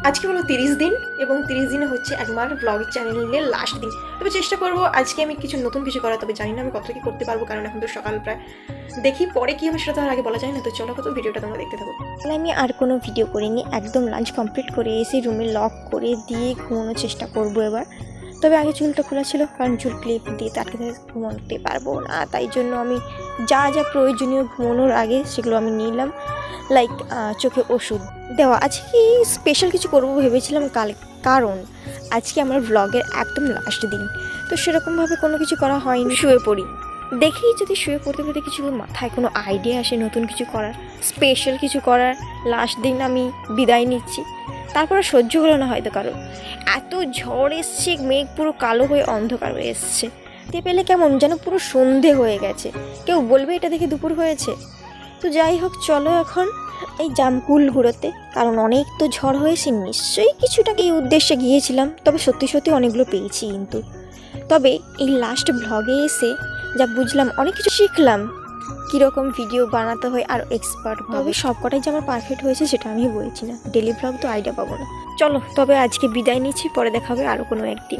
আজকে হলো 30 দিন এবং 30 দিনে হচ্ছে একবার ব্লগ চ্যানেলের লাস্ট দিন। তবে চেষ্টা করব আজকে আমি কিছু নতুন কিছু করার, তবে জানি না আমি কতটা কি করতে পারবো, কারণ এখন তো সকাল প্রায়। দেখি পরে কি হবে সেটা তো আর আগে বলা যায় না। তো চলো কত ভিডিওটা তোমরা দেখতে থাকো। তাহলে আমি আর কোনো ভিডিও করিনি, একদম লাঞ্চ কমপ্লিট করে এসে রুমে লক করে দিয়ে ঘুমানোর চেষ্টা করবো এবার। তবে আগে চুলটা খোলা ছিল, কারণ চুল ক্লিপ দিয়ে আটকে থেকে ঘুমাতে পারবো না, তাই জন্য আমি যা যা প্রয়োজনীয় ঘুমানোর আগে সেগুলো আমি নিলাম। লাইক চোখে ওষুধ দেওয়া। আজকে স্পেশাল কিছু করবো ভেবেছিলাম কারণ আজকে আমার ব্লগের একদম লাস্ট দিন, তো সেরকমভাবে কোনো কিছু করা হয়নি। শুয়ে পড়ি, দেখি যদি শুয়ে পড়তে পড়তে কিছু মাথায় কোনো আইডিয়া আসে নতুন কিছু করার, স্পেশাল কিছু করার। লাস্ট দিন আমি বিদায় নিচ্ছি, তারপরে সহ্য হলো না হয়তো কারো। এত ঝড় এসছে, মেঘ পুরো কালো হয়ে অন্ধকার হয়ে এসছে। দেখতে পেলে কেমন যেন পুরো সন্ধে হয়ে গেছে, কেউ বলবে এটা দেখে দুপুর হয়েছে। তো যাই হোক, চলো এখন এই জামকুল ঘুরোতে, কারণ অনেক তো ঝড় হয়েছে, নিশ্চয়ই কিছুটা এই উদ্দেশ্যে গিয়েছিলাম। তবে সত্যি সত্যি অনেকগুলো পেয়েছি কিন্তু। তবে এই লাস্ট ব্লগে এসে যা বুঝলাম, অনেক কিছু শিখলাম, কীরকম ভিডিও বানাতে হয় আর এক্সপার্ট। তবে সব কটাই যে আমার পারফেক্ট হয়েছে সেটা আমি বলছি না, ডেলি ব্লগ তো আইডিয়া পাবো না। চলো তবে আজকে বিদায় নিচ্ছি, পরে দেখা হবে আরও কোনো একদিন।